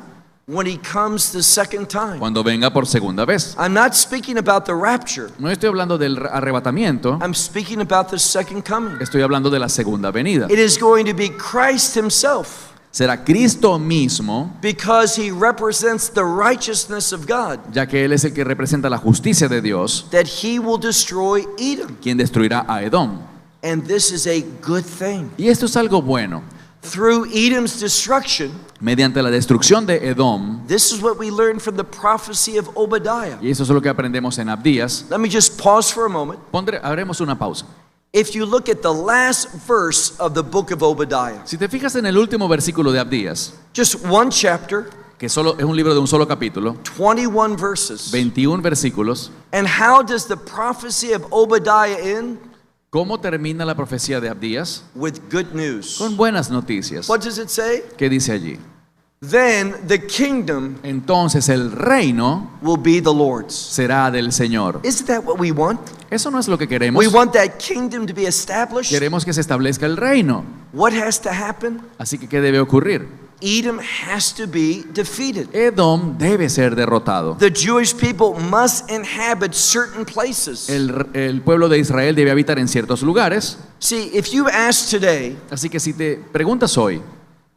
When he comes the second time. Cuando venga por segunda vez. I'm not speaking about the rapture. No estoy hablando del arrebatamiento, I'm speaking about the second coming. estoy hablando de la segunda venida. It is going to be Christ himself, Será Cristo mismo, because he represents the righteousness of God, ya que Él es el que representa la justicia de Dios, that he will destroy Edom. quien destruirá a Edom. And this is a good thing. Y esto es algo bueno. Through Edom's destruction, Mediante la destrucción de Edom, this is what we learn from the prophecy of Obadiah. y eso es lo que aprendemos en Abdías, Let me just pause for a moment. haremos una pausa. If you look at the last verse of the book of Obadiah, Si te fijas en el último versículo de Abdías, just one chapter, que solo es un libro de un solo capítulo, 21 verses. 21 versículos, And how does the prophecy of Obadiah end? ¿cómo termina la profecía de Abdías? With good news. Con buenas noticias. What does it say? ¿Qué dice allí? Then the kingdom Entonces el reino will be the Lord's. será del Señor. Isn't that what we want? Eso no es lo que queremos. We want that kingdom to be established. Queremos que se establezca el reino. What has to happen? Así que, ¿qué debe ocurrir? Edom has to be defeated. Edom debe ser derrotado. The Jewish people must inhabit certain places. El pueblo de Israel debe habitar en ciertos lugares. See, if you ask today, Así que si te preguntas hoy,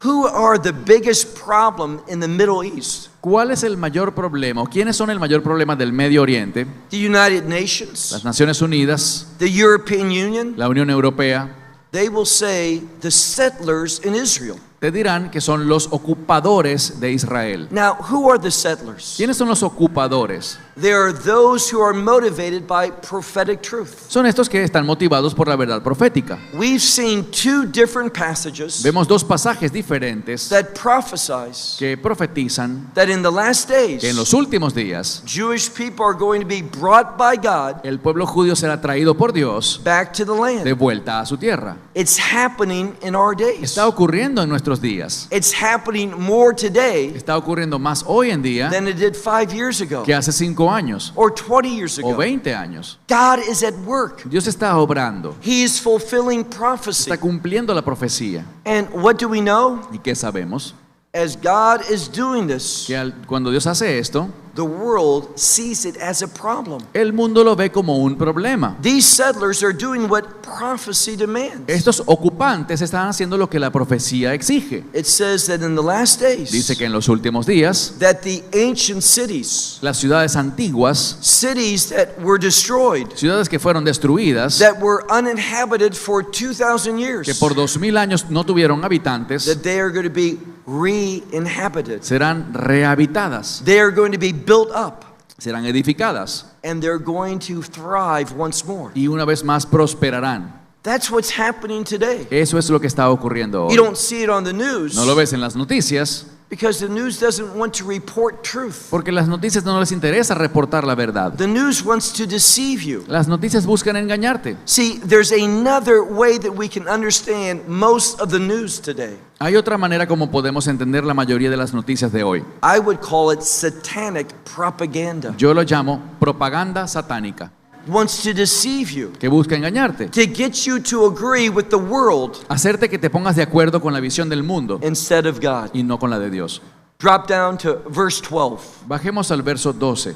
who are the biggest problem in the Middle East? ¿cuál es el mayor problema o quiénes son el mayor problema del Medio Oriente? The United Nations, Las Naciones Unidas, the European Union, la Unión Europea, they will say the settlers in Israel. te dirán que son los ocupadores de Israel. Now, who are the settlers? ¿Quiénes son los ocupadores? They are those who are motivated by prophetic truth. Son estos que están motivados por la verdad profética. We've seen 2 different passages Vemos 2 pasajes diferentes that prophesize que profetizan that in the last que en days, los últimos días Jewish people are going to be brought by God el pueblo judío será traído por Dios back to the de land. vuelta a su tierra. It's happening in our days. Está ocurriendo en nuestros días. It's happening more today Está ocurriendo más hoy en día than it did 5 years ago que hace 5 años or 20 years o ago. 20 años. God is at work. Dios está obrando, He is fulfilling prophecy. está cumpliendo la profecía. And what do we know? ¿Y qué sabemos? As God is doing this, que cuando Dios hace esto, the world sees it as a problem. el mundo lo ve como un problema. These settlers are doing what prophecy demands. Estos ocupantes están haciendo lo que la profecía exige. It says that in the last days, Dice que en los últimos días, that the ancient cities, las ciudades antiguas, cities that were destroyed, ciudades que fueron destruidas, that were uninhabited for 2,000 years, que por 2000 años no tuvieron habitantes, that they are going to be re-inhabited. serán rehabitadas, They are going to be built up, serán edificadas and they're going to thrive once more. y una vez más prosperarán. That's what's happening today. Eso es lo que está ocurriendo You hoy. don't see it on the news No lo ves en las noticias, because the news doesn't want to report truth. porque las noticias no les interesa reportar la verdad. The news wants to deceive you. Las noticias buscan engañarte. See, there's another way that we can understand most of the news today. Hay otra manera como podemos entender la mayoría de las noticias de hoy. I would call it satanic propaganda. Yo lo llamo propaganda satánica, Wants to deceive you, que busca engañarte, to get you to agree with the world hacerte que te pongas de acuerdo con la visión del mundo instead of God. y no con la de Dios. Drop down to verse 12. Bajemos al verso 12.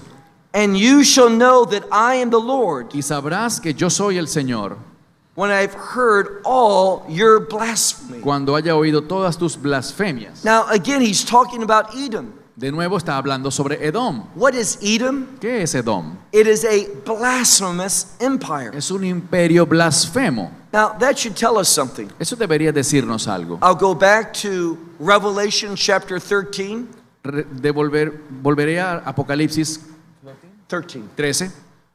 And you shall know that I am the Lord Y sabrás que yo soy el Señor when I've heard all your blasphemy. cuando haya oído todas tus blasfemias. Now, again, he's talking about Edom. De nuevo está hablando sobre Edom. What is Edom? ¿Qué es Edom? It is a blasphemous empire. Es un imperio blasfemo. Now, that should tell us something. Eso debería decirnos algo. I'll go back to Revelation chapter 13. Volveré a Apocalipsis 13.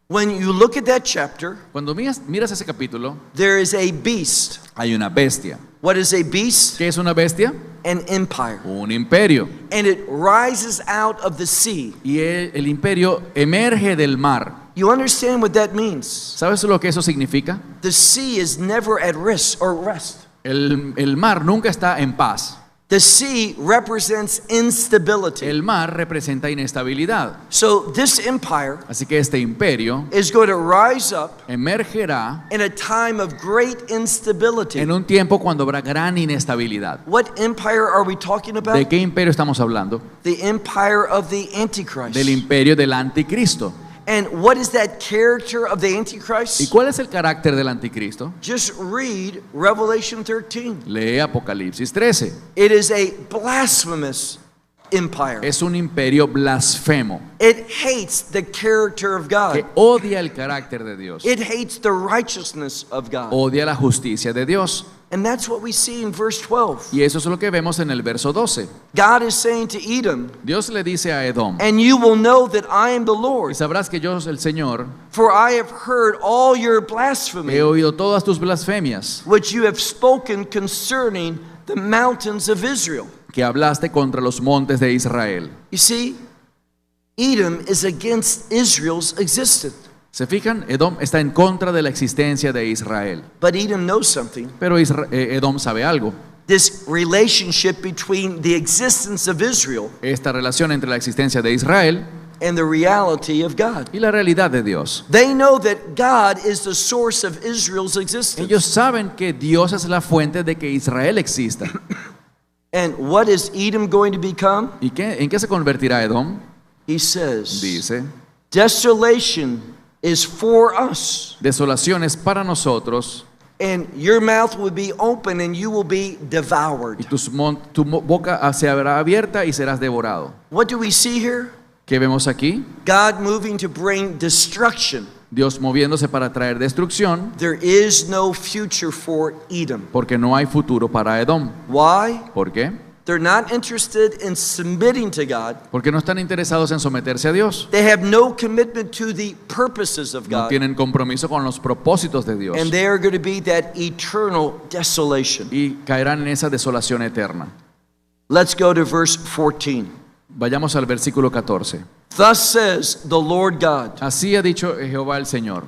When you look at that chapter, Cuando miras ese capítulo, there is a beast. hay una bestia. What is a beast? ¿Qué es una bestia? An empire. Un imperio. And it rises out of the sea. Y el imperio emerge del mar. You understand what that means? ¿Sabes lo que eso significa? The sea is never at risk or rest. El mar nunca está en paz. The sea represents instability. El mar representa inestabilidad. So this empire Así que este imperio is going to rise up emergerá in a time of great instability. en un tiempo cuando habrá gran inestabilidad. What empire are we talking ¿De about? qué imperio estamos hablando? The empire of the Antichrist. Del imperio del anticristo. And what is that character of the ¿Y Antichrist? cuál es el carácter del anticristo? Just read Revelation 13. Lee Apocalipsis 13. It is a blasphemous empire. Es un imperio blasfemo It hates the character of God. que odia el carácter de Dios, It hates the righteousness of God. odia la justicia de Dios. And that's what we see in verse 12. Y eso es lo que vemos en el verso 12. God is saying to Edom, Dios le dice a Edom: and you will know that I am the y Lord, sabrás que yo, el Señor, for I have heard all your blasphemy, he oído todas tus blasfemias which you have spoken concerning the mountains of Israel. que hablaste contra los montes de Israel. You see, Edom is against Israel's existence. ¿Se fijan? Edom está en contra de la existencia de Israel. But Edom knows something. Pero Edom sabe algo. This relationship between the existence of Israel Esta relación entre la existencia de Israel and the reality of God. y la realidad de Dios. They know that God is the source of Israel's existence. Ellos saben que Dios es la fuente de que Israel exista. And what is Edom going to become? ¿Y en qué se convertirá Edom? He says, Dice: desolation is for us, desolación es para nosotros and your mouth will be open and you will be y devoured. tu boca se habrá abierta y serás devorado. What do we see here? ¿Qué vemos aquí? God moving to bring destruction. Dios moviéndose para traer destrucción, There is no future for Edom. porque no hay futuro para Edom. Why? ¿Por qué? They're not interested in submitting to God. Porque no están interesados en someterse a Dios. They have no commitment to the purposes of No God. tienen compromiso con los propósitos de Dios And they are going to be that eternal desolation. y caerán en esa desolación eterna. Let's go to verse 14. Vayamos al versículo 14. Thus says the Lord God, Así ha dicho Jehová el Señor: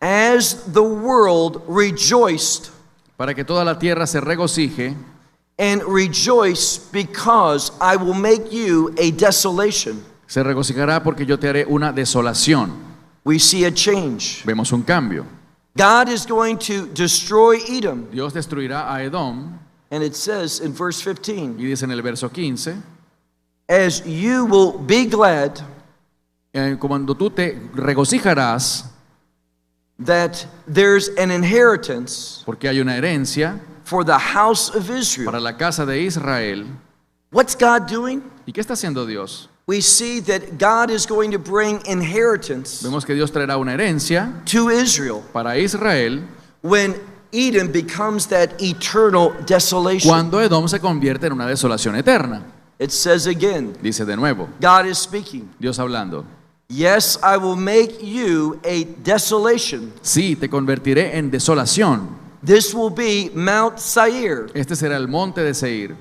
as the world rejoiced para que toda la tierra se regocije and rejoice because I will make you a desolation. se regocijará porque yo te haré una desolación. We see a change. Vemos un cambio. God is going to destroy Edom, Dios destruirá a Edom And it says in verse 15, Y dice en el verso 15, as you will be glad cuando tú te regocijarás, that there's an inheritance porque hay una herencia for the house of para Israel. la casa de Israel. What's God doing? ¿Y qué está haciendo Dios? We see that God is going to bring inheritance Vemos que Dios traerá una herencia to Israel para Israel when Edom becomes that eternal desolation. cuando Edom se convierte en una desolación eterna. It says again, Dice de nuevo, God is speaking. Dios hablando. Yes, I will make you a desolation. Sí, te convertiré en desolación. This will be Mount Seir, Este será el monte de Seir.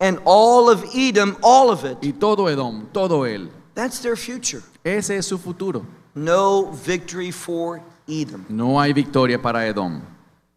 and all of Edom, all of it. Y todo Edom, todo él. That's their future. Ese es su futuro. No victory for Edom. No hay victoria para Edom.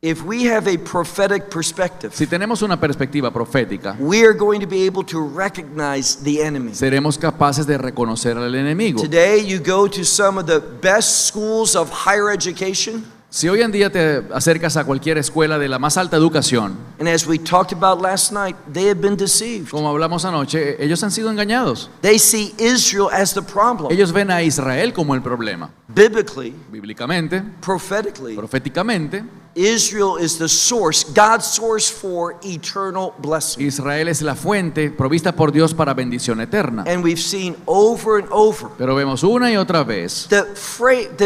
If we have a prophetic perspective, Si tenemos una perspectiva profética, we are going to be able to recognize the enemy. seremos capaces de reconocer al enemigo. Today, you go to some of the best schools of higher education, Si hoy en día te acercas a cualquier escuela de la más alta educación, and as we talked about last night, they have been deceived. como hablamos anoche, ellos han sido engañados. They see Israel as the problem. Ellos ven a Israel como el problema. Biblically, Bíblicamente, prophetically, proféticamente, Israel is the source, God's source for eternal blessing. Israel es la fuente provista por Dios para bendición eterna. And we've seen over and over Pero vemos una y otra vez the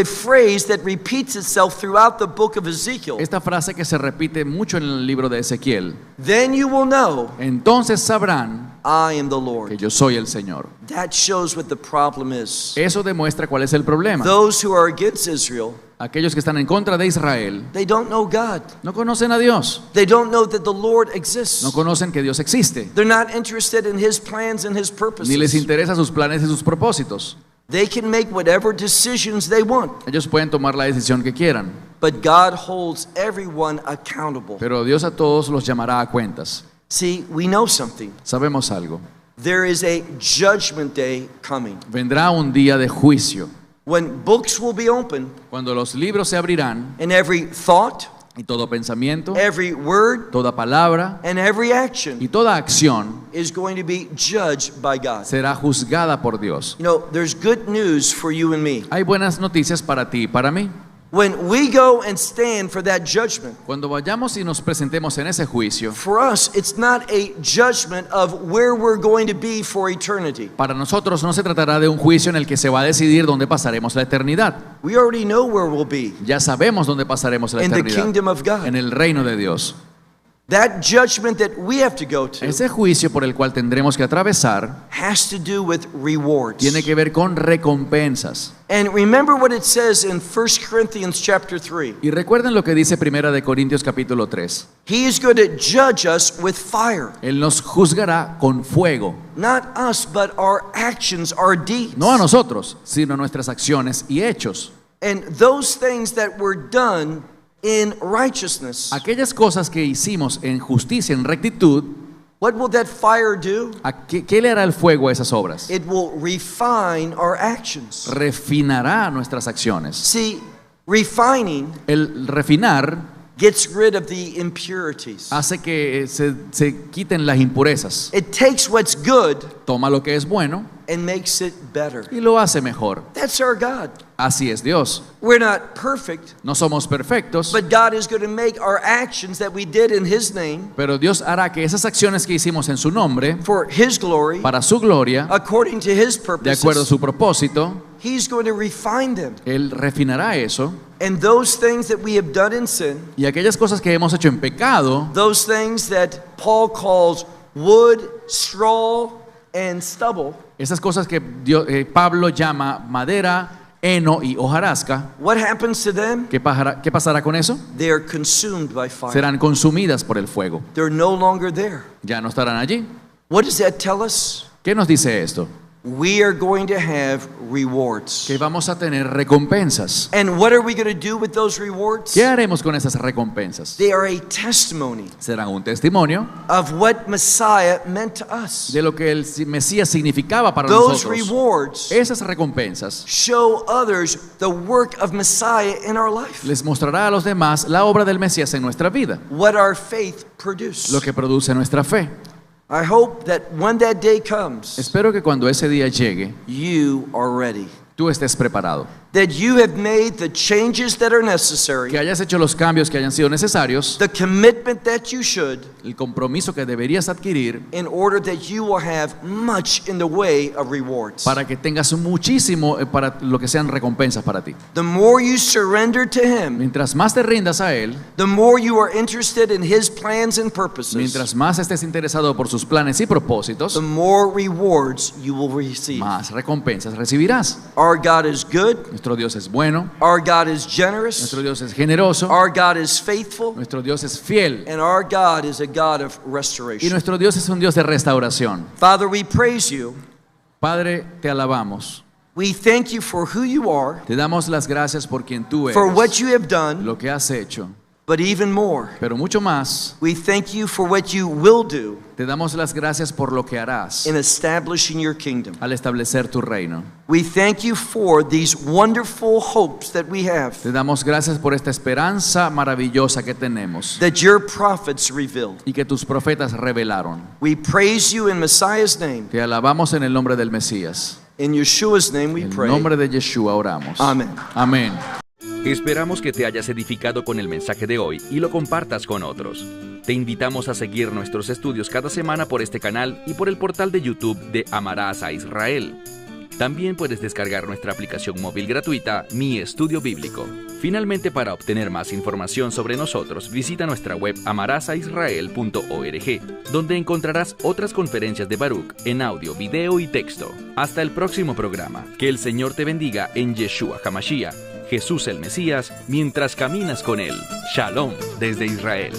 phrase that repeats itself throughout the book of Ezekiel. esta frase que se repite mucho en el libro de Ezequiel. Then you will know Entonces sabrán I am the que Lord. yo soy el Señor. That shows what the problem is. Eso demuestra cuál es el problema. Those who are against Israel, Aquellos que están en contra de Israel they don't know God. no conocen a Dios, They don't know that the Lord exists. no conocen que Dios existe, They're not interested in His plans and His ni les purposes. interesa sus planes y sus propósitos. They can make whatever decisions they want, Ellos pueden tomar la decisión que quieran, but God holds everyone accountable. pero Dios a todos los llamará a cuentas. See, we know something. Sabemos algo. There is a judgment day coming Vendrá un día de juicio, when books will be opened cuando los libros se abrirán and every thought, y todo pensamiento, every word, toda palabra and every y action toda acción is going to be judged by God. será juzgada por Dios. You know, there's good news for you and me. Hay buenas noticias para ti y para mí. When we go and stand for that judgment, Cuando vayamos y nos presentemos en ese juicio, for us, it's not a judgment of where we're going to be for eternity. para nosotros no se tratará de un juicio en el que se va a decidir dónde pasaremos la eternidad. We already know where we'll be Ya sabemos dónde pasaremos la in the eternidad, kingdom of en God. el reino de Dios. That judgment that we have to go to Ese juicio por el cual tendremos que atravesar has to do with rewards. tiene que ver con recompensas. And remember what it says in 1 Corinthians chapter 3. Y recuerden lo que dice Primera de Corintios capítulo 3. He is going to judge us with fire. Él nos juzgará con fuego, Not us, but our actions, our deeds. no a nosotros, sino a nuestras acciones y hechos. And those things that were done in righteousness, Aquellas cosas que hicimos en justicia, en rectitud, what will that fire do? ¿qué le hará el fuego a esas obras? It will refine our actions. Refinará nuestras acciones. See, refining El refinar gets rid of the impurities. hace que se quiten las impurezas. It takes what's good Toma lo que es bueno and makes it better. y lo hace mejor. That's our God. Así es Dios. We're not perfect, No somos perfectos, but God is going to make our actions that we did in His name pero Dios hará que esas acciones que hicimos en su nombre, for His glory, para su gloria, according to His de acuerdo a purposes, su propósito, He's going to refine them. Él refinará eso. And those things that we have done in sin, Y aquellas cosas que hemos hecho en pecado, those things that Paul calls wood, straw, and stubble, esas cosas que Pablo llama madera, heno y hojarasca, what happens to them? ¿qué pasará con eso? They are consumed by fire. Serán consumidas por el fuego. They're no longer there. Ya no estarán allí. What does that tell us? ¿Qué nos dice esto? we are going to have rewards. que vamos a tener recompensas. And what are we going to do with those rewards? ¿Qué haremos con esas recompensas? They are a testimony Serán un testimonio of what Messiah meant to us. de lo que el Mesías significaba para Those nosotros. rewards Esas recompensas show others the work of Messiah in our life, les mostrará a los demás la obra del Mesías en nuestra vida, what our faith produced. lo que produce nuestra fe. I hope that when that day comes, Espero que cuando ese día llegue, you are ready. tú estés preparado, That you have made the changes that are necessary, que hayas hecho los cambios que hayan sido necesarios, the commitment that you should, el compromiso que deberías adquirir in order that you will have much in the way of rewards. para que tengas muchísimo para lo que sean recompensas para ti. The more you surrender to Him, Mientras más te rindas a Él, the more you are interested in His plans and purposes, mientras más estés interesado por sus planes y propósitos, the more rewards you will receive. más recompensas recibirás. Our God is good. Nuestro Dios es bueno, Our God is generous. nuestro Dios es generoso, Our God is faithful. nuestro Dios es fiel And our God is a God of y restoration. nuestro Dios es un Dios de restauración. Father, we praise you. Padre, te alabamos. We thank you for who you are, Te damos las gracias por quien tú for what eres, you have done, lo que has hecho, but even more, pero mucho más, we thank you for what you will do te damos las gracias por lo que harás in establishing your kingdom. al establecer tu reino. We thank you for these wonderful hopes that we have, Te damos gracias por esta esperanza maravillosa que tenemos that your prophets revealed. y que tus profetas revelaron. We praise you in Messiah's name. Te alabamos en el nombre del Mesías. In Yeshua's name we En el pray. nombre de Yeshua oramos. Amén. Amén. Esperamos que te hayas edificado con el mensaje de hoy y lo compartas con otros. Te invitamos a seguir nuestros estudios cada semana por este canal y por el portal de YouTube de Amarás a Israel. También puedes descargar nuestra aplicación móvil gratuita Mi Estudio Bíblico. Finalmente, para obtener más información sobre nosotros, visita nuestra web amarasaisrael.org, donde encontrarás otras conferencias de Baruch en audio, video y texto. Hasta el próximo programa. Que el Señor te bendiga en Yeshua HaMashiach, Jesús el Mesías, mientras caminas con Él. Shalom desde Israel.